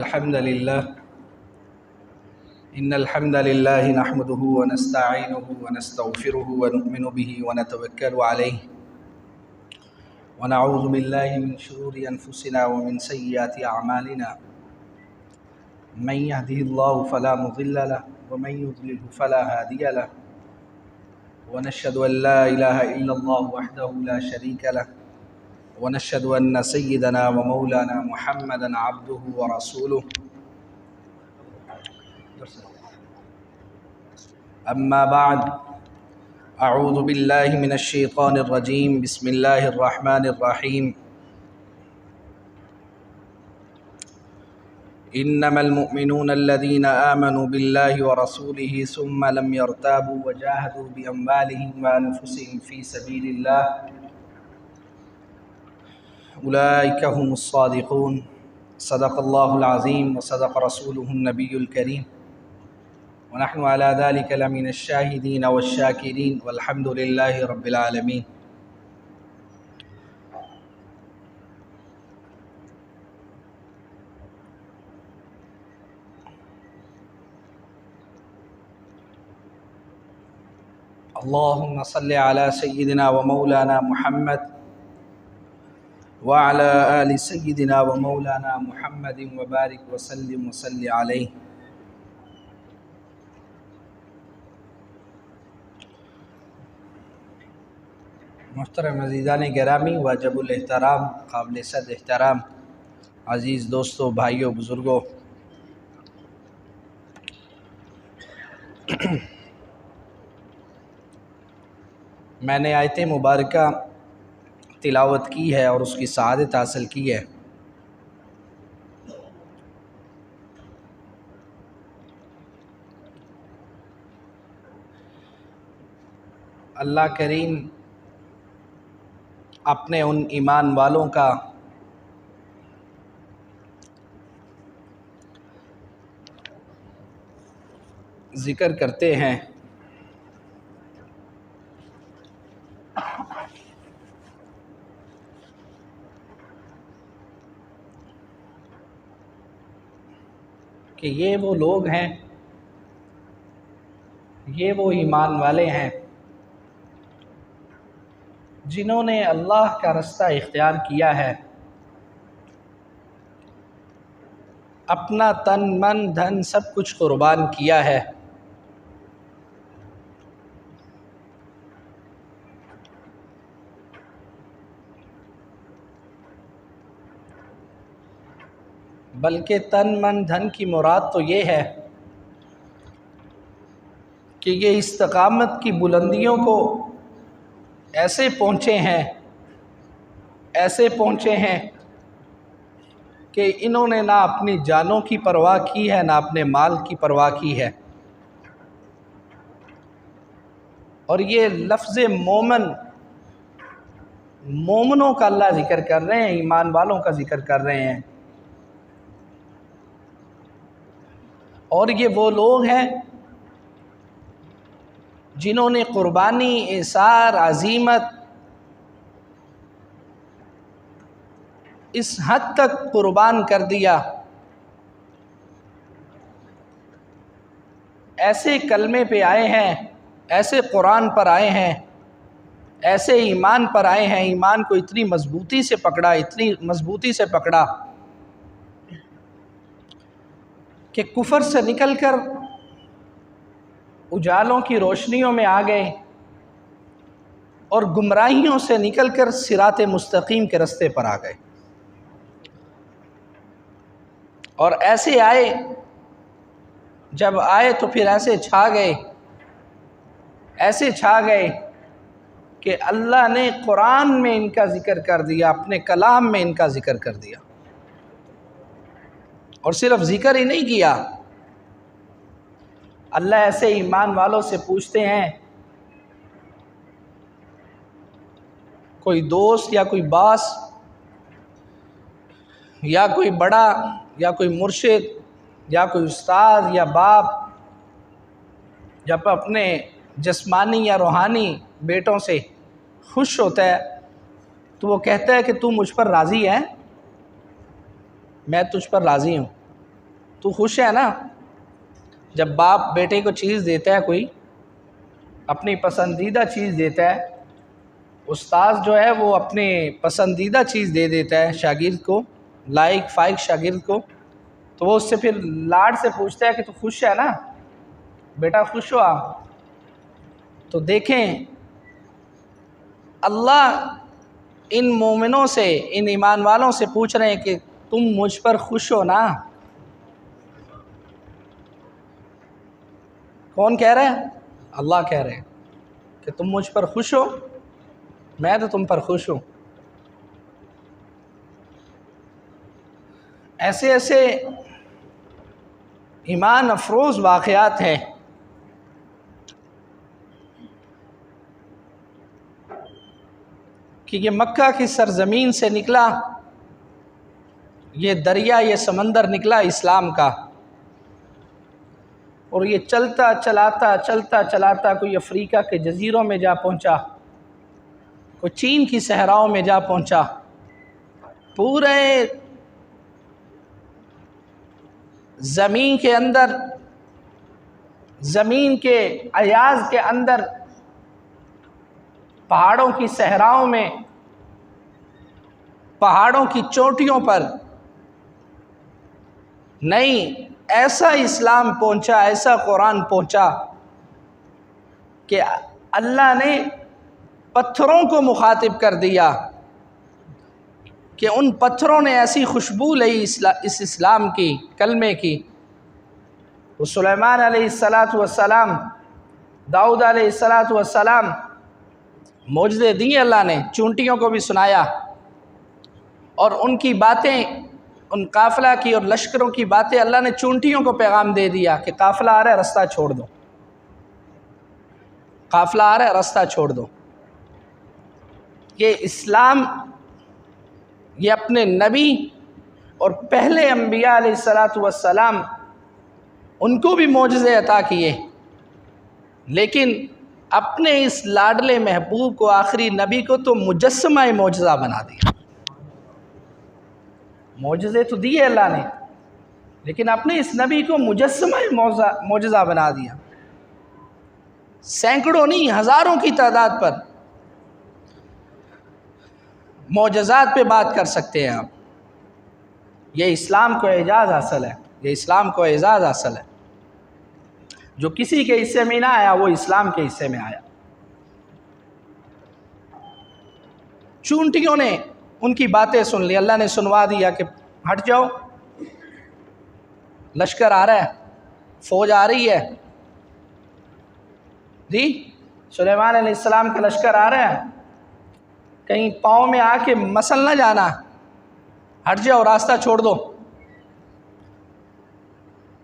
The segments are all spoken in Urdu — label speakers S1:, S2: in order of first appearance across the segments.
S1: الحمد لله إن الحمد لله نحمده ونستعينه ونستغفره ونؤمن به ونتوكل عليه ونعوذ بالله من شرور أنفسنا ومن سيئات أعمالنا من يهده الله فلا مضل له ومن يضلله فلا هادي له ونشهد أن لا إله إلا الله وحده لا شريك له ونشهد أن سيدنا ومولانا محمدا عبده ورسوله أما بعد أعوذ بالله من الشيطان الرجيم بسم الله الرحمن الرحيم إنما المؤمنون الذين آمنوا بالله ورسوله ثم لم يرتابوا وجاهدوا بأموالهم وأنفسهم في سبيل الله أولئك هم الصادقون صدق الله العظيم وصدق رسوله النبي الكريم ونحن على ذلك لمن الشاهدين والشاكرين والحمد لله رب العالمين۔ اللهم صل على سيدنا ومولانا محمد وعلى آل سيدنا ومولانا محمد وبارك وسلم وصل عليه۔ محترم عزیزان گرامی، واجب الاحترام، قابل صد احترام عزیز دوستوں، بھائیوں، بزرگوں، میں نے آیت مبارکہ تلاوت کی ہے اور اس کی سعادت حاصل کی ہے۔ اللہ کریم اپنے ان ایمان والوں کا ذکر کرتے ہیں کہ یہ وہ لوگ ہیں، یہ وہ ایمان والے ہیں جنہوں نے اللہ کا رستہ اختیار کیا ہے، اپنا تن من دھن سب کچھ قربان کیا ہے، بلکہ تن من دھن کی مراد تو یہ ہے کہ یہ استقامت کی بلندیوں کو ایسے پہنچے ہیں کہ انہوں نے نہ اپنی جانوں کی پرواہ کی ہے، نہ اپنے مال کی پرواہ کی ہے۔ اور یہ لفظ مومن، مومنوں کا اللہ ذکر کر رہے ہیں، ایمان والوں کا ذکر کر رہے ہیں۔ اور یہ وہ لوگ ہیں جنہوں نے قربانی، ایثار، عزیمت اس حد تک قربان کر دیا، ایسے کلمے پہ آئے ہیں، ایسے قرآن پر آئے ہیں، ایسے ایمان پر آئے ہیں، ایمان کو اتنی مضبوطی سے پکڑا، اتنی مضبوطی سے پکڑا کہ کفر سے نکل کر اجالوں کی روشنیوں میں آ گئے اور گمراہیوں سے نکل کر صراط مستقیم کے رستے پر آ گئے۔ اور ایسے آئے، جب آئے تو پھر ایسے چھا گئے کہ اللہ نے قرآن میں ان کا ذکر کر دیا، اپنے کلام میں ان کا ذکر کر دیا، اور صرف ذکر ہی نہیں کیا۔ اللہ ایسے ایمان والوں سے پوچھتے ہیں، کوئی دوست یا کوئی باس یا کوئی بڑا یا کوئی مرشد یا کوئی استاد یا باپ جب اپنے جسمانی یا روحانی بیٹوں سے خوش ہوتا ہے تو وہ کہتا ہے کہ تو مجھ پر راضی ہے، میں تجھ پر راضی ہوں۔ تو خوش ہے نا؟ جب باپ بیٹے کو چیز دیتا ہے، کوئی اپنی پسندیدہ چیز دیتا ہے، استاذ جو ہے وہ اپنے پسندیدہ چیز دے دیتا ہے شاگرد کو، لائق فائق شاگرد کو، تو وہ اس سے پھر لاڈ سے پوچھتا ہے کہ تو خوش ہے نا بیٹا، خوش ہوا؟ تو دیکھیں اللہ ان مومنوں سے، ان ایمان والوں سے پوچھ رہے ہیں کہ تم مجھ پر خوش ہو نا؟ کون کہہ رہے ہیں؟ اللہ کہہ رہے ہیں کہ تم مجھ پر خوش ہو، میں تو تم پر خوش ہوں۔ ایسے ایسے ایمان افروز واقعات ہیں کہ یہ مکہ کی سرزمین سے نکلا، یہ دریا، یہ سمندر نکلا اسلام کا، اور یہ چلتا چلاتا کوئی افریقہ کے جزیروں میں جا پہنچا، کوئی چین کی صحراؤں میں جا پہنچا، پورے زمین کے اندر، زمین کے ایاز کے اندر، پہاڑوں کی صحراؤں میں، پہاڑوں کی چوٹیوں پر، نہیں ایسا اسلام پہنچا، ایسا قرآن پہنچا کہ اللہ نے پتھروں کو مخاطب کر دیا کہ ان پتھروں نے ایسی خوشبو لئی اس اسلام کی، کلمے کی۔ وہ سلیمان علیہ السلام، داؤد علیہ السلام، معجزے دیے اللہ نے، چونٹیوں کو بھی سنایا، اور ان کی باتیں، ان قافلہ کی اور لشکروں کی باتیں اللہ نے چونٹیوں کو پیغام دے دیا کہ قافلہ آ رہا ہے رستہ چھوڑ دو، قافلہ آ رہا ہے رستہ چھوڑ دو۔ یہ اسلام، یہ اپنے نبی اور پہلے انبیاء علیہ السلام ان کو بھی معجزے عطا کیے، لیکن اپنے اس لاڈلے محبوب کو، آخری نبی کو تو مجسمہ معجزہ بنا دیا۔ معجزے تو دیے اللہ نے، لیکن اپنے اس نبی کو مجسمہ معجزہ بنا دیا۔ سینکڑوں نہیں، ہزاروں کی تعداد پر معجزات پہ بات کر سکتے ہیں آپ۔ یہ اسلام کو اعزاز حاصل ہے، یہ اسلام کو اعزاز حاصل ہے۔ جو کسی کے حصے میں نہ آیا وہ اسلام کے حصے میں آیا۔ چونٹیوں نے ان کی باتیں سن لی، اللہ نے سنوا دیا کہ ہٹ جاؤ، لشکر آ رہا ہے، فوج آ رہی ہے، جی سلیمان علیہ السلام کا لشکر آ رہا ہے، کہیں پاؤں میں آ کے مسل نہ جانا، ہٹ جاؤ، راستہ چھوڑ دو۔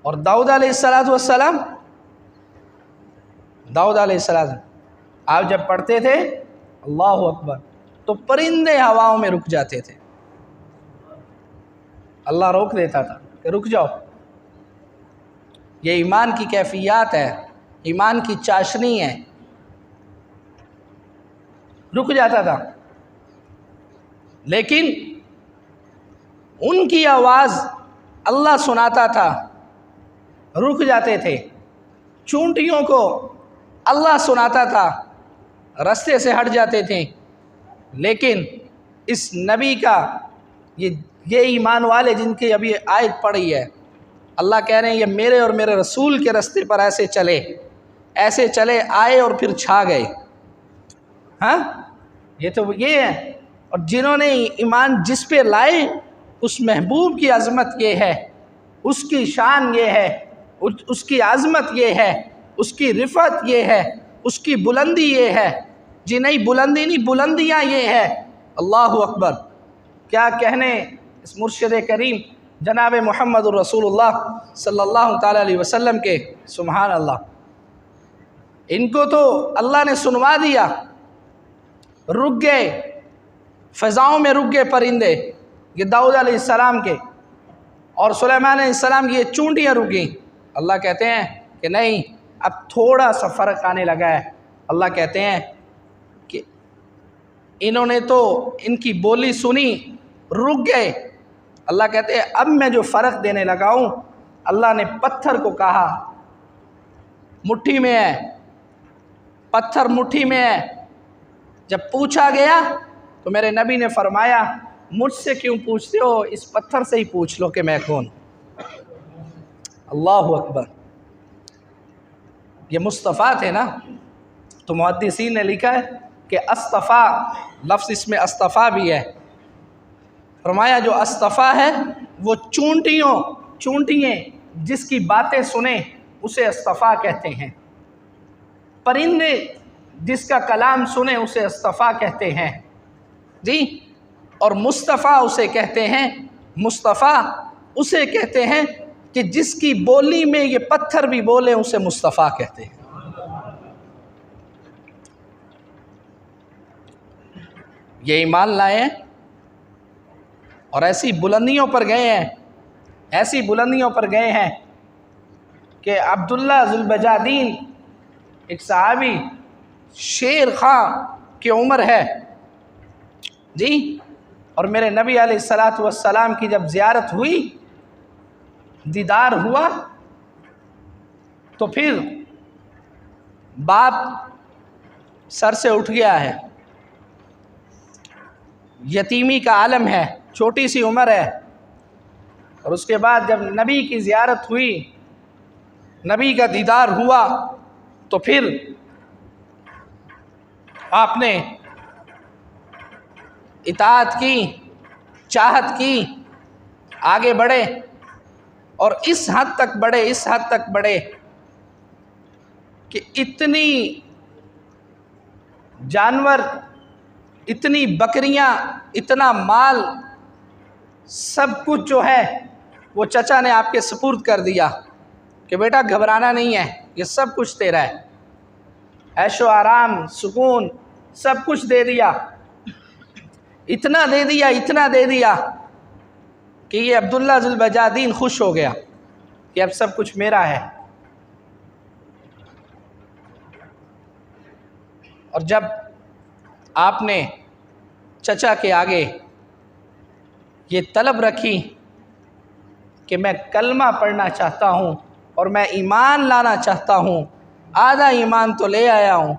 S1: اور داؤد علیہ السلام، داؤد علیہ السلام آپ جب پڑھتے تھے اللہ اکبر تو پرندے ہواؤں میں رک جاتے تھے، اللہ روک دیتا تھا کہ رک جاؤ۔ یہ ایمان کی کیفیات ہے، ایمان کی چاشنی ہے، رک جاتا تھا۔ لیکن ان کی آواز اللہ سناتا تھا، رک جاتے تھے۔ چونٹیوں کو اللہ سناتا تھا، رستے سے ہٹ جاتے تھے۔ لیکن اس نبی کا یہ ایمان والے جن کی ابھی آیت پڑھی ہے، اللہ کہہ رہے ہیں یہ میرے اور میرے رسول کے رستے پر ایسے چلے آئے اور پھر چھا گئے۔ ہاں یہ تو یہ ہے، اور جنہوں نے ایمان جس پہ لائے اس محبوب کی عظمت یہ ہے، اس کی شان یہ ہے، اس کی عظمت یہ ہے، اس کی رفعت یہ ہے، اس کی بلندی یہ ہے۔ جی نہیں، بلندی نہیں، بلندیاں یہ ہے۔ اللہ اکبر، کیا کہنے اس مرشد کریم جناب محمد الرسول اللہ صلی اللہ تعالیٰ علیہ وسلم کے، سبحان اللہ۔ ان کو تو اللہ نے سنوا دیا، رک گئے، فضاؤں میں رک گئے پرندے، یہ داؤد علیہ السلام کے، اور سلیمان علیہ السلام کی یہ چونٹیاں رک گئیں۔ اللہ کہتے ہیں کہ نہیں، اب تھوڑا سا فرق آنے لگا ہے۔ اللہ کہتے ہیں کہ انہوں نے تو ان کی بولی سنی، رک گئے۔ اللہ کہتے ہیں اب میں جو فرق دینے لگا ہوں، اللہ نے پتھر کو کہا مٹھی میں ہے، پتھر مٹھی میں ہے۔ جب پوچھا گیا تو میرے نبی نے فرمایا مجھ سے کیوں پوچھتے ہو، اس پتھر سے ہی پوچھ لو کہ میں کون۔ اللہ اکبر۔ یہ مصطفیٰ تھے نا، تو محدثین نے لکھا ہے کہ اصطفیٰ لفظ اس میں اصطفیٰ بھی ہے۔ فرمایا جو اصطفیٰ ہے وہ چونٹیاں جس کی باتیں سنیں اسے اصطفیٰ کہتے ہیں، پرندے جس کا کلام سنیں اسے اصطفیٰ کہتے ہیں جی، اور مصطفیٰ اسے کہتے ہیں، مصطفیٰ اسے کہتے ہیں کہ جس کی بولی میں یہ پتھر بھی بولے اسے مصطفیٰ کہتے ہیں۔ یہ ایمان لائے ہیں اور ایسی بلندیوں پر گئے ہیں، ایسی بلندیوں پر گئے ہیں کہ عبداللہ ذوالبجادین ایک صحابی شیر خاں کی عمر ہے جی، اور میرے نبی علیہ السلام کی جب زیارت ہوئی، دیدار ہوا، تو پھر باپ سر سے اٹھ گیا ہے، یتیمی کا عالم ہے، چھوٹی سی عمر ہے، اور اس کے بعد جب نبی کی زیارت ہوئی، نبی کا دیدار ہوا، تو پھر آپ نے اطاعت کی، چاہت کی، آگے بڑھے، اور اس حد تک بڑھے کہ اتنی جانور، اتنی بکریاں، اتنا مال، سب کچھ جو ہے وہ چچا نے آپ کے سپرد کر دیا کہ بیٹا گھبرانا نہیں ہے، یہ سب کچھ تیرا ہے، عیش و آرام، سکون، سب کچھ دے دیا، اتنا دے دیا کہ یہ عبداللہ ذوالبجادین خوش ہو گیا کہ اب سب کچھ میرا ہے۔ اور جب آپ نے چچا کے آگے یہ طلب رکھی کہ میں کلمہ پڑھنا چاہتا ہوں اور میں ایمان لانا چاہتا ہوں، آدھا ایمان تو لے آیا ہوں،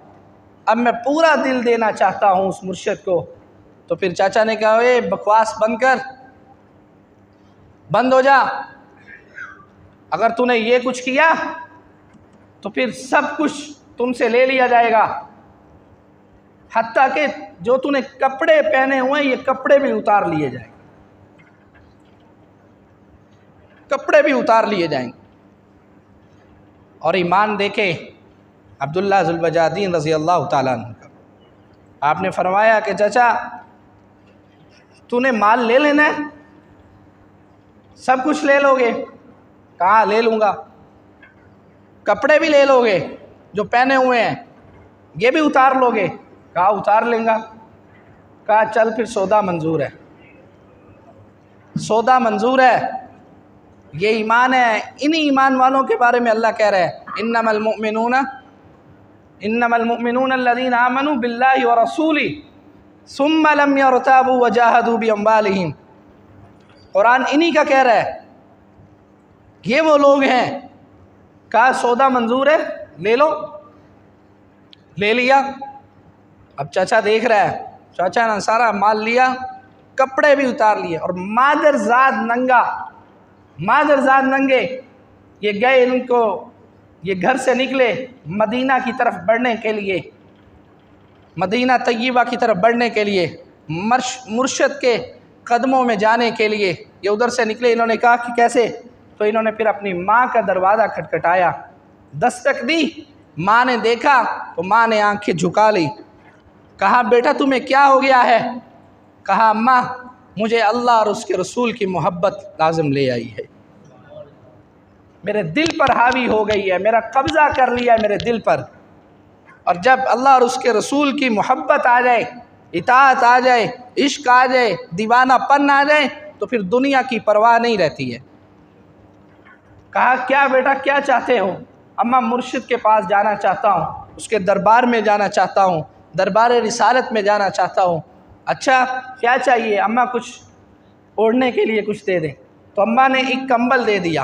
S1: اب میں پورا دل دینا چاہتا ہوں اس مرشد کو، تو پھر چاچا نے کہا اے بکواس بند ہو جا، اگر تو نے یہ کچھ کیا تو پھر سب کچھ تم سے لے لیا جائے گا، حتیٰ کہ جو تو نے کپڑے پہنے ہوئے یہ کپڑے بھی اتار لیے جائیں گے، کپڑے بھی اتار لیے جائیں گے۔ اور ایمان دیکھے عبداللہ ذوالبجادین رضی اللہ تعالیٰ عنہ کا، آپ نے فرمایا کہ چچا تو نے مال لے لینا ہے، سب کچھ لے لو گے؟ کہا لے لوں گا۔ کپڑے بھی لے لو گے جو پہنے ہوئے ہیں، یہ بھی اتار لو گے؟ کہا اتار لیں گا۔ کہا چل پھر سودا منظور ہے، سودا منظور ہے۔ یہ ایمان ہے، انہی ایمان والوں کے بارے میں اللہ کہہ رہا ہے انما المؤمنون الذین آمنوا باللہ ورسولہ ثم لم يرتابوا وجاہدوا باموالہم۔ قرآن انہی کا کہہ رہا ہے، یہ وہ لوگ ہیں۔ کہا سودا منظور ہے، لے لو، لے لیا۔ اب چاچا دیکھ رہا ہے، چاچا نے سارا مال لیا، کپڑے بھی اتار لیے، اور مادرزاد ننگے یہ گئے، ان کو یہ گھر سے نکلے مدینہ کی طرف بڑھنے کے لیے، مدینہ طیبہ کی طرف بڑھنے کے لیے، مرشد کے قدموں میں جانے کے لیے یہ ادھر سے نکلے۔ انہوں نے کہا کہ کیسے؟ تو انہوں نے پھر اپنی ماں کا دروازہ کھٹکھٹایا، دستک دی، ماں نے دیکھا تو ماں نے آنکھیں جھکا لی۔ کہا بیٹا تمہیں کیا ہو گیا ہے؟ کہا اماں مجھے اللہ اور اس کے رسول کی محبت لازم لے آئی ہے، میرے دل پر حاوی ہو گئی ہے، میرا قبضہ کر لیا ہے میرے دل پر، اور جب اللہ اور اس کے رسول کی محبت آ جائے، اطاعت آ جائے، عشق آ جائے، دیوانہ پن آ جائے، تو پھر دنیا کی پرواہ نہیں رہتی ہے۔ کہا کیا بیٹا کیا چاہتے ہو؟ اماں مرشد کے پاس جانا چاہتا ہوں، اس کے دربار میں جانا چاہتا ہوں، دربار رسالت میں جانا چاہتا ہوں۔ اچھا کیا چاہیے؟ اماں کچھ اوڑھنے کے لیے کچھ دے دیں۔ تو اماں نے ایک کمبل دے دیا،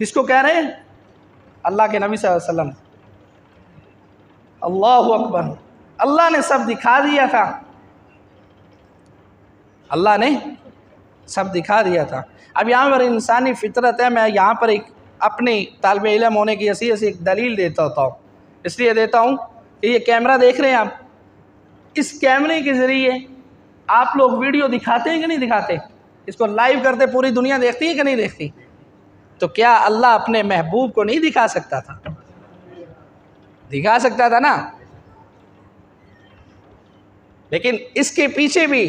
S1: کس کو کہہ رہے ہیں؟ اللہ کے نبی صلی اللہ علیہ وسلم۔ اللہ اکبر، اللہ نے سب دکھا دیا تھا، اللہ نے سب دکھا دیا تھا۔ اب یہاں پر انسانی فطرت ہے، میں یہاں پر ایک اپنی طالب علم ہونے کی حیثیت سے ایک دلیل دیتا ہوتا ہوں، اس لیے دیتا ہوں کہ یہ کیمرہ دیکھ رہے ہیں آپ، اس کیمرے کے ذریعے آپ لوگ ویڈیو دکھاتے ہیں کہ نہیں دکھاتے؟ اس کو لائیو کرتے پوری دنیا دیکھتی ہے کہ نہیں دیکھتی؟ تو کیا اللہ اپنے محبوب کو نہیں دکھا سکتا تھا؟ دکھا سکتا تھا نا۔ لیکن اس کے پیچھے بھی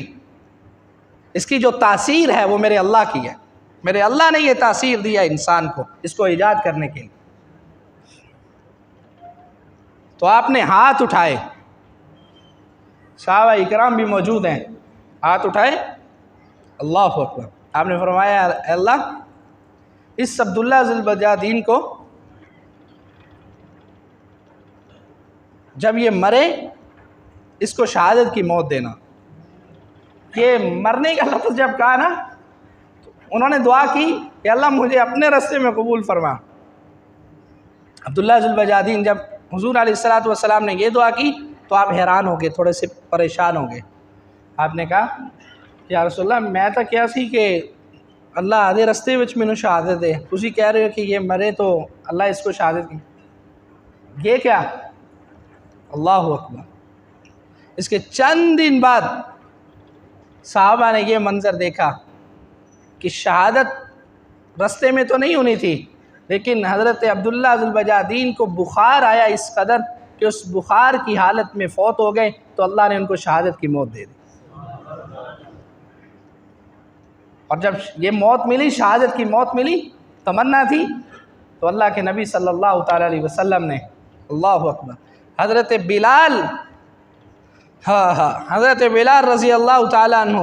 S1: اس کی جو تاثیر ہے وہ میرے اللہ کی ہے، میرے اللہ نے یہ تاثیر دیا انسان کو اس کو ایجاد کرنے کے لیے۔ تو آپ نے ہاتھ اٹھائے، صحابہ اکرام بھی موجود ہیں، ہاتھ اٹھائے، اللہ اکبر، آپ نے فرمایا اے اللہ اس عبداللہ ذی البجادین کو جب یہ مرے اس کو شہادت کی موت دینا۔ یہ مرنے کا لفظ جب کہا نا تو انہوں نے دعا کی کہ اللہ مجھے اپنے راستے میں قبول فرما۔ عبداللہ ذی البجادین جب حضور علیہ الصلوۃ نے یہ دعا کی تو آپ حیران ہو گئے، تھوڑے سے پریشان ہو گئے۔ آپ نے کہا یا رسول اللہ میں تو کیا سی کہ اللہ آدھے رستے وچ مینوں شہادت دے، تسی کہہ رہے ہو کہ یہ مرے تو اللہ اس کو شہادت کی، یہ کیا؟ اللہ اکبر۔ اس کے چند دن بعد صحابہ نے یہ منظر دیکھا کہ شہادت رستے میں تو نہیں ہونی تھی، لیکن حضرت عبداللہ ذی البجادین کو بخار آیا اس قدر کہ اس بخار کی حالت میں فوت ہو گئے، تو اللہ نے ان کو شہادت کی موت دے دی۔ اور جب یہ موت ملی، شہادت کی موت ملی، تمنا تھی، تو اللہ کے نبی صلی اللہ تعالیٰ علیہ وسلم نے، اللہ اکبر، حضرت بلال، حضرت بلال رضی اللہ تعالیٰ عنہ،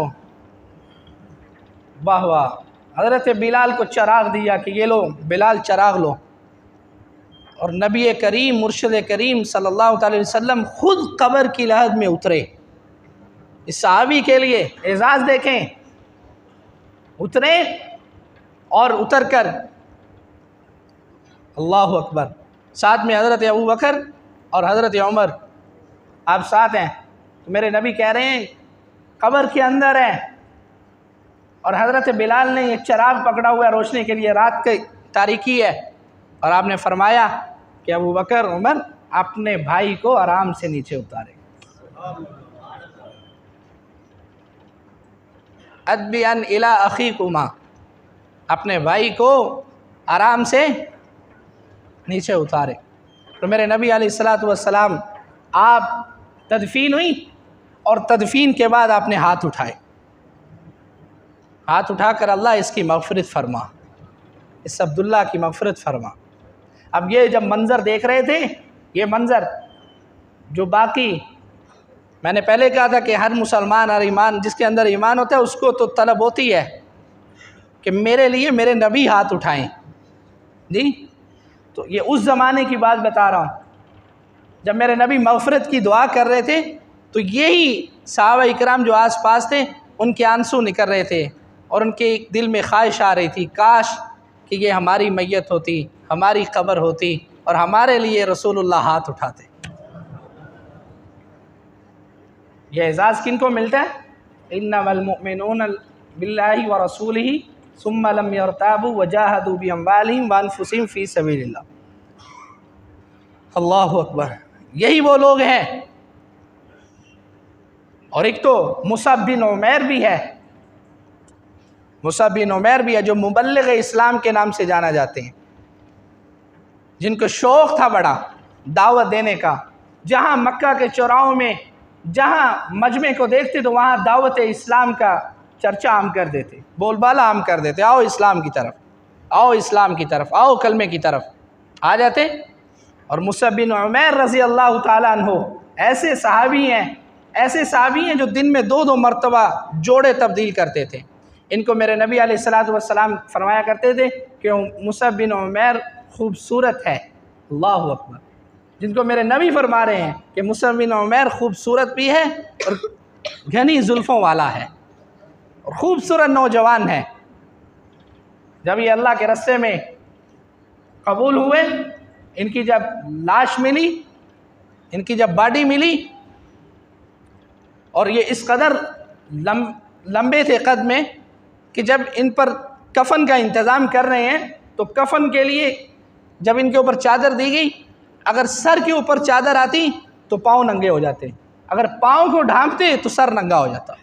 S1: واہ واہ، حضرت بلال کو چراغ دیا کہ یہ لو بلال چراغ لو، اور نبی کریم مرشد کریم صلی اللہ تعالی وسلم خود قبر کی لحد میں اترے۔ اس صحابی کے لیے اعزاز دیکھیں، اترے اور اتر کر اللہ اکبر، ساتھ میں حضرت ابو بکر اور حضرت عمر، آپ ساتھ ہیں، تو میرے نبی کہہ رہے ہیں قبر کے اندر ہے، اور حضرت بلال نے ایک چراغ پکڑا ہوا ہے روشنی کے لیے، رات کی تاریکی ہے، اور آپ نے فرمایا کہ ابو بکر عمر اپنے بھائی کو آرام سے نیچے اتارے، ادبیاً الی اخیکما، اپنے بھائی کو آرام سے نیچے اتارے۔ تو میرے نبی علیہ السلام آپ تدفین ہوئی، اور تدفین کے بعد آپ نے ہاتھ اٹھائے، ہاتھ اٹھا کر اللہ اس کی مغفرت فرما، اس عبداللہ کی مغفرت فرما۔ اب یہ جب منظر دیکھ رہے تھے، یہ منظر جو باقی میں نے پہلے کہا تھا کہ ہر مسلمان، ہر ایمان جس کے اندر ایمان ہوتا ہے اس کو تو طلب ہوتی ہے کہ میرے لیے میرے نبی ہاتھ اٹھائیں، جی، تو یہ اس زمانے کی بات بتا رہا ہوں جب میرے نبی مغفرت کی دعا کر رہے تھے، تو یہی صحابہ اکرام جو آس پاس تھے ان کے آنسو نکل رہے تھے، اور ان کے دل میں خواہش آ رہی تھی کاش کہ یہ ہماری میت ہوتی، ہماری قبر ہوتی، اور ہمارے لیے رسول اللہ ہاتھ اٹھاتے۔ یہ اعزاز کن کو ملتا ہے؟ انما المؤمنون باللہ ورسولہ ثم لم یرتابوا وجاہدوا باموالہم وانفسہم فی سبیل اللہ۔ اللہ اکبر، یہی وہ لوگ ہیں۔ اور ایک تو مصعب بن عمیر بھی ہے، مصعب بن عمیر بھی ہے جو مبلغ اسلام کے نام سے جانا جاتے ہیں، جن کو شوق تھا بڑا دعوت دینے کا، جہاں مکہ کے چوراہوں میں جہاں مجمع کو دیکھتے تو وہاں دعوت اسلام کا چرچا عام کر دیتے، بول بالا عام کر دیتے، آؤ اسلام کی طرف، آؤ اسلام کی طرف، آؤ کلمے کی طرف آ جاتے۔ اور مصعب بن عمیر رضی اللہ تعالیٰ عنہ ایسے صحابی ہیں جو دن میں 2 مرتبہ جوڑے تبدیل کرتے تھے۔ ان کو میرے نبی علیہ السلام فرمایا کرتے تھے کہ مصعب بن عمیر خوبصورت ہے، اللہ اکبر، جن کو میرے نبی فرما رہے ہیں کہ مصعب بن عمیر خوبصورت بھی ہے اور گھنی زلفوں والا ہے اور خوبصورت نوجوان ہے۔ جب یہ اللہ کے راستے میں قبول ہوئے، ان کی جب لاش ملی، ان کی جب باڈی ملی، اور یہ اس قدر لمبے تھے قد میں کہ جب ان پر کفن کا انتظام کر رہے ہیں تو کفن کے لیے جب ان کے اوپر چادر دی گئی، اگر سر کے اوپر چادر آتی تو پاؤں ننگے ہو جاتے، اگر پاؤں کو ڈھانپتے تو سر ننگا ہو جاتا۔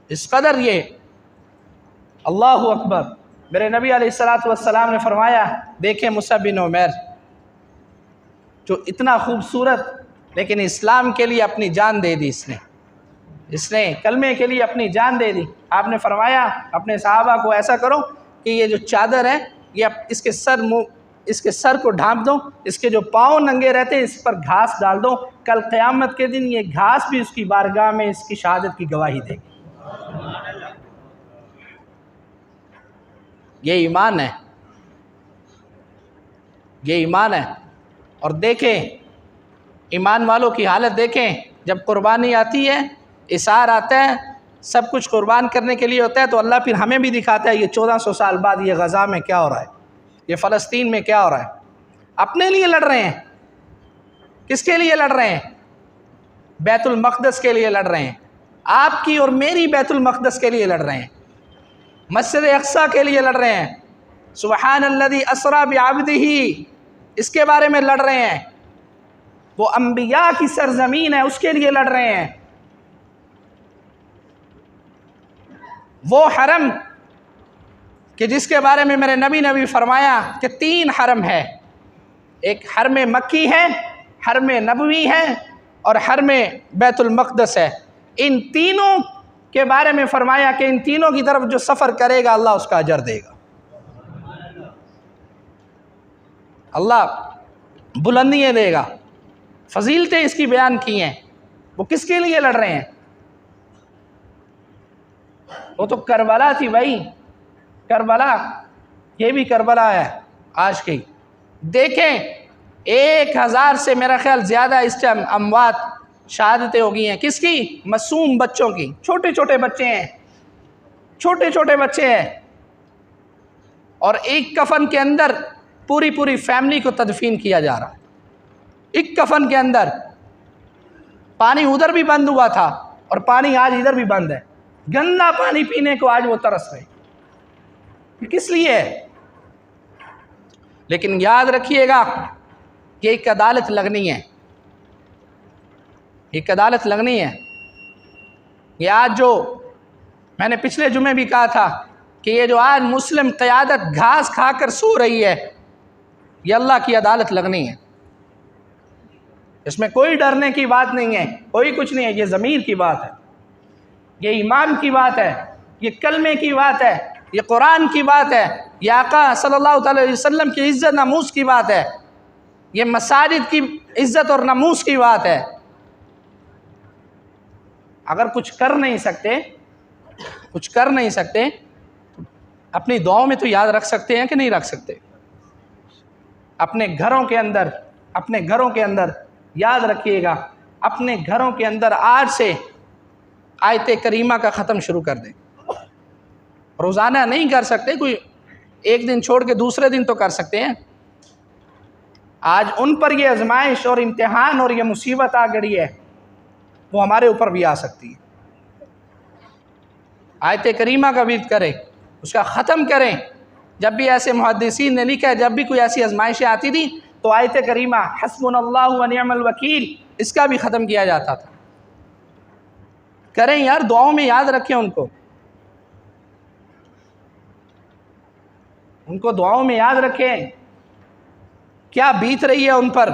S1: اس قدر یہ اللہ اکبر۔ میرے نبی علیہ السلام نے فرمایا، دیکھیں مصعب بن عمیر جو اتنا خوبصورت، لیکن اسلام کے لیے اپنی جان دے دی، اس نے کلمے کے لیے اپنی جان دے دی۔ آپ نے فرمایا اپنے صحابہ کو ایسا کرو کہ یہ جو چادر ہے یہ اس کے سر کو ڈھانپ دو، اس کے جو پاؤں ننگے رہتے ہیں اس پر گھاس ڈال دو، کل قیامت کے دن یہ گھاس بھی اس کی بارگاہ میں اس کی شہادت کی گواہی دے گی۔ یہ ایمان ہے، یہ ایمان ہے۔ اور دیکھیں ایمان والوں کی حالت دیکھیں، جب قربانی آتی ہے، اثار آتا ہے، سب کچھ قربان کرنے کے لیے ہوتا ہے تو اللہ پھر ہمیں بھی دکھاتا ہے یہ 1400 سال بعد یہ غزہ میں کیا ہو رہا ہے، یہ فلسطین میں کیا ہو رہا ہے۔ اپنے لیے لڑ رہے ہیں، کس کے لیے لڑ رہے ہیں؟ بیت المقدس کے لیے لڑ رہے ہیں، آپ کی اور میری بیت المقدس کے لیے لڑ رہے ہیں، مسجد اقصیٰ کے لیے لڑ رہے ہیں، سبحان الذی اسریٰ بعبدہ اس کے بارے میں لڑ رہے ہیں، وہ انبیاء کی سرزمین ہے اس کے لیے لڑ رہے ہیں، وہ حرم کہ جس کے بارے میں میرے نبی نے بھی فرمایا کہ 3 حرم ہے، ایک حرم مکی ہے، حرم نبوی ہے اور حرم بیت المقدس ہے۔ ان تینوں کے بارے میں فرمایا کہ ان تینوں کی طرف جو سفر کرے گا اللہ اس کا اجر دے گا۔ اللہ بلندیاں دے گا، فضیلتیں اس کی بیان کی ہیں۔ وہ کس کے لیے لڑ رہے ہیں؟ وہ تو کربلا تھی بھائی، کربلا، یہ بھی کربلا ہے آج کی۔ دیکھیں 1000 سے میرا خیال زیادہ اس ٹائم اموات شہادتیں ہو گئی ہیں، کس کی؟ معصوم بچوں کی، چھوٹے چھوٹے بچے ہیں، چھوٹے چھوٹے بچے ہیں، اور ایک کفن کے اندر پوری فیملی کو تدفین کیا جا رہا ہے، ایک کفن کے اندر۔ پانی ادھر بھی بند ہوا تھا اور پانی آج ادھر بھی بند ہے، گندا پانی پینے کو آج وہ ترس رہے۔ کس لیے؟ لیکن یاد رکھیے گا کہ ایک عدالت لگنی ہے، ایک عدالت لگنی ہے۔ یہ آج جو میں نے پچھلے جمعے بھی کہا تھا کہ یہ جو آج مسلم قیادت گھاس کھا کر سو رہی ہے، یہ اللہ کی عدالت لگنی ہے۔ اس میں کوئی ڈرنے کی بات نہیں ہے، کوئی کچھ نہیں ہے، یہ ضمیر کی بات ہے، یہ ایمان کی بات ہے، یہ کلمے کی بات ہے، یہ قرآن کی بات ہے، یہ آقا صلی اللہ علیہ وسلم کی عزت ناموس کی بات ہے، یہ مساجد کی عزت اور ناموس کی بات ہے۔ اگر کچھ کر نہیں سکتے اپنی دعاؤں میں تو یاد رکھ سکتے ہیں کہ نہیں رکھ سکتے؟ اپنے گھروں کے اندر یاد رکھیے گا، اپنے گھروں کے اندر آج سے آیت کریمہ کا ختم شروع کر دیں۔ روزانہ نہیں کر سکتے، کوئی ایک دن چھوڑ کے دوسرے دن تو کر سکتے ہیں۔ آج ان پر یہ آزمائش اور امتحان اور یہ مصیبت آ گئی ہے، وہ ہمارے اوپر بھی آ سکتی ہے۔ آیت کریمہ کا ورد کریں، اس کا ختم کریں۔ جب بھی ایسے محدثین نے لکھا ہے جب بھی کوئی ایسی آزمائشیں آتی تھی تو آیت کریمہ حسبنا اللہ و نعم الوکیل اس کا بھی ختم کیا جاتا تھا۔ کریں یار، دعاؤں میں یاد رکھیں ان کو دعاؤں میں یاد رکھیں، کیا بیت رہی ہے ان پر۔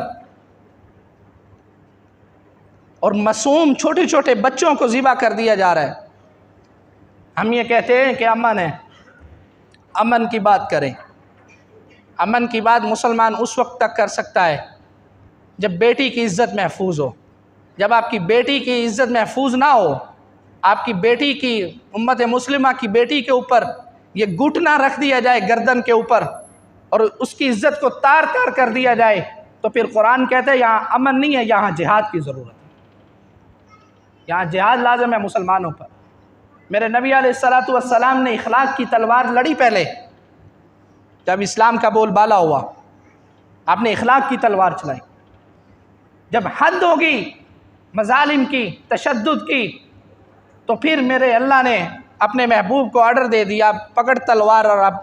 S1: اور معصوم چھوٹے چھوٹے بچوں کو ذبح کر دیا جا رہا ہے۔ ہم یہ کہتے ہیں کہ امن ہے، امن کی بات کریں۔ امن کی بات مسلمان اس وقت تک کر سکتا ہے جب بیٹی کی عزت محفوظ ہو۔ جب آپ کی بیٹی کی عزت محفوظ نہ ہو، آپ کی بیٹی کی، امت مسلمہ کی بیٹی کے اوپر یہ گھٹنا رکھ دیا جائے گردن کے اوپر اور اس کی عزت کو تار تار کر دیا جائے، تو پھر قرآن کہتا ہے یہاں امن نہیں ہے، یہاں جہاد کی ضرورت ہے، یہاں جہاد لازم ہے مسلمانوں پر۔ میرے نبی علیہ الصلوۃ والسلام نے اخلاق کی تلوار لڑی پہلے، جب اسلام کا بول بالا ہوا آپ نے اخلاق کی تلوار چلائی، جب حد ہوگی مظالم کی، تشدد کی، تو پھر میرے اللہ نے اپنے محبوب کو آرڈر دے دیا، پکڑ تلوار اور اب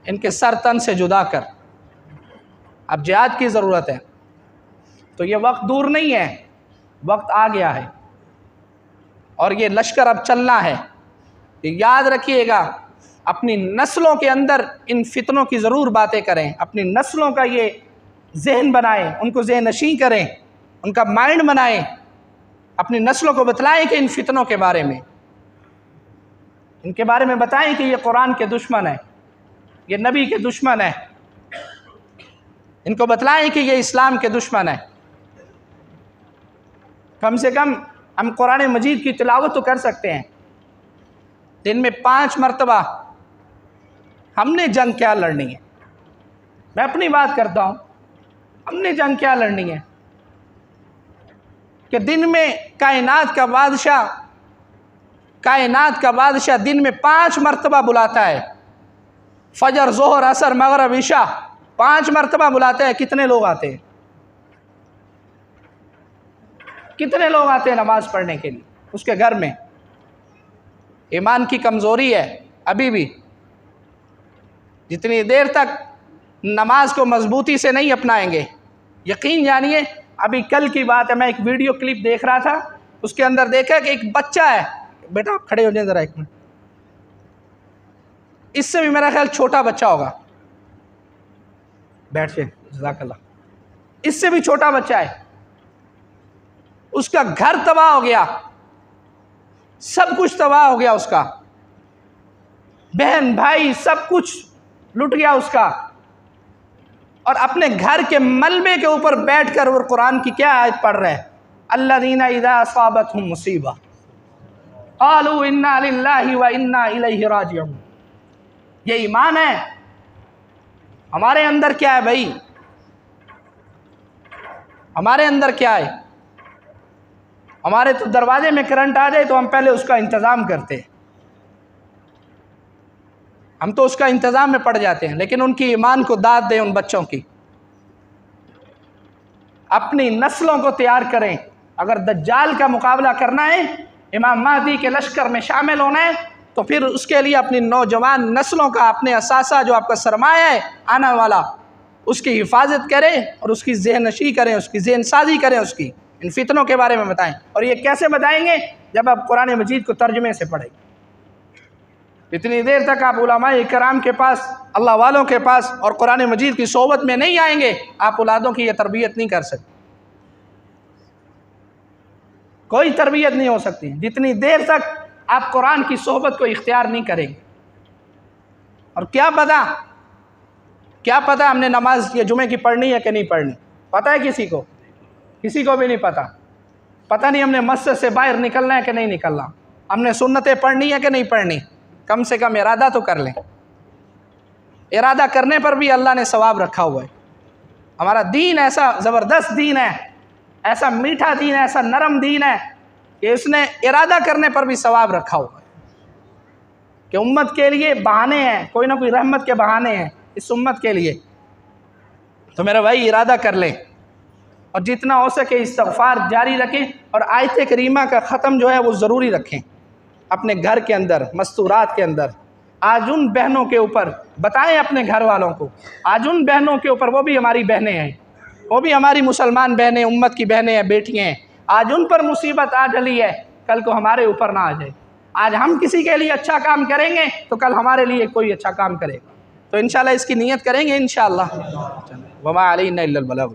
S1: ان کے سر تن سے جدا کر، اب جہاد کی ضرورت ہے۔ تو یہ وقت دور نہیں ہے، وقت آ گیا ہے، اور یہ لشکر اب چلنا ہے۔ یاد رکھیے گا، اپنی نسلوں کے اندر ان فتنوں کی ضرور باتیں کریں، اپنی نسلوں کا یہ ذہن بنائیں، ان کو ذہن نشین کریں، ان کا مائنڈ بنائیں، اپنی نسلوں کو بتلائیں کہ ان فتنوں کے بارے میں، ان کے بارے میں بتائیں کہ یہ قرآن کے دشمن ہے، یہ نبی کے دشمن ہے، ان کو بتلائیں کہ یہ اسلام کے دشمن ہے۔ کم سے کم ہم قرآن مجید کی تلاوت تو کر سکتے ہیں، دن میں 5 مرتبہ۔ ہم نے جنگ کیا لڑنی ہے؟ میں اپنی بات کرتا ہوں، ہم نے جنگ کیا لڑنی ہے کہ دن میں کائنات کا بادشاہ دن میں 5 مرتبہ بلاتا ہے، فجر، ظہر، عصر، مغرب، عشاء، 5 مرتبہ بلاتا ہے۔ کتنے لوگ آتے ہیں؟ کتنے لوگ آتے ہیں نماز پڑھنے کے لیے اس کے گھر میں؟ ایمان کی کمزوری ہے ابھی بھی، جتنی دیر تک نماز کو مضبوطی سے نہیں اپنائیں گے، یقین جانیے۔ ابھی کل کی بات ہے، میں ایک ویڈیو کلپ دیکھ رہا تھا، اس کے اندر دیکھا کہ ایک بچہ ہے، بیٹا آپ کھڑے ہو جائیں ذرا ایک منٹ، اس سے بھی میرا خیال چھوٹا بچہ ہوگا، بیٹھ جائیں جزاک اللہ، اس سے بھی چھوٹا بچہ ہے، اس کا گھر تباہ ہو گیا، سب کچھ تباہ ہو گیا، اس کا بہن بھائی سب کچھ لٹ گیا اس کا، اور اپنے گھر کے ملبے کے اوپر بیٹھ کر وہ قرآن کی کیا آیت پڑھ رہے ہیں؟ الذین اذا اصابتهم مصیبہ قالوا انا للہ وانا الیہ راجعون۔ یہ ایمان ہے؟ ہمارے اندر کیا ہے بھائی؟ ہمارے اندر کیا ہے؟ ہمارے تو دروازے میں کرنٹ آ جائے تو ہم پہلے اس کا انتظام کرتے ہیں، ہم تو اس کا انتظام میں پڑ جاتے ہیں، لیکن ان کی ایمان کو داد دیں، ان بچوں کی۔ اپنی نسلوں کو تیار کریں، اگر دجال کا مقابلہ کرنا ہے، امام مہدی کے لشکر میں شامل ہونا ہے، تو پھر اس کے لیے اپنی نوجوان نسلوں کا، اپنے اثاثہ جو آپ کا سرمایہ ہے آنے والا، اس کی حفاظت کریں اور اس کی ذہن نشی کریں، اس کی ذہن سازی کریں، اس کی ان فتنوں کے بارے میں بتائیں۔ اور یہ کیسے بتائیں گے؟ جب آپ قرآن مجید کو ترجمے سے پڑھیں۔ اتنی دیر تک آپ علماء کرام کے پاس، اللہ والوں کے پاس اور قرآن مجید کی صحبت میں نہیں آئیں گے، آپ اولادوں کی یہ تربیت نہیں کر سکتے، کوئی تربیت نہیں ہو سکتی جتنی دیر تک آپ قرآن کی صحبت کو اختیار نہیں کریں گے۔ اور کیا پتہ ہم نے نماز یہ جمعے کی پڑھنی ہے کہ نہیں پڑھنی؟ پتہ ہے کسی کو؟ کسی کو بھی نہیں پتہ۔ پتہ نہیں ہم نے مسجد سے باہر نکلنا ہے کہ نہیں نکلنا، ہم نے سنتیں پڑھنی ہے کہ نہیں پڑھنی۔ کم سے کم ارادہ تو کر لیں، ارادہ کرنے پر بھی اللہ نے ثواب رکھا ہوا ہے۔ ہمارا دین ایسا زبردست دین ہے، ایسا میٹھا دین ہے، ایسا نرم دین ہے کہ اس نے ارادہ کرنے پر بھی ثواب رکھا ہوا ہے، کہ امت کے لیے بہانے ہیں، کوئی نہ کوئی رحمت کے بہانے ہیں اس امت کے لیے۔ تو میرے بھائی ارادہ کر لیں، اور جتنا ہو سکے استغفار جاری رکھیں، اور آیت کریمہ کا ختم جو ہے وہ ضروری رکھیں اپنے گھر کے اندر، مستورات کے اندر۔ آج ان بہنوں کے اوپر بتائیں اپنے گھر والوں کو، آج ان بہنوں کے اوپر، وہ بھی ہماری بہنیں ہیں، وہ بھی ہماری مسلمان بہنیں، امت کی بہنیں ہیں، بیٹیاں ہیں، آج ان پر مصیبت آ ڈلی ہے، کل کو ہمارے اوپر نہ آ جائے۔ آج ہم کسی کے لیے اچھا کام کریں گے تو کل ہمارے لیے کوئی اچھا کام کرے گا، تو انشاءاللہ اس کی نیت کریں گے انشاءاللہ۔ وما علینا الا البلاغ۔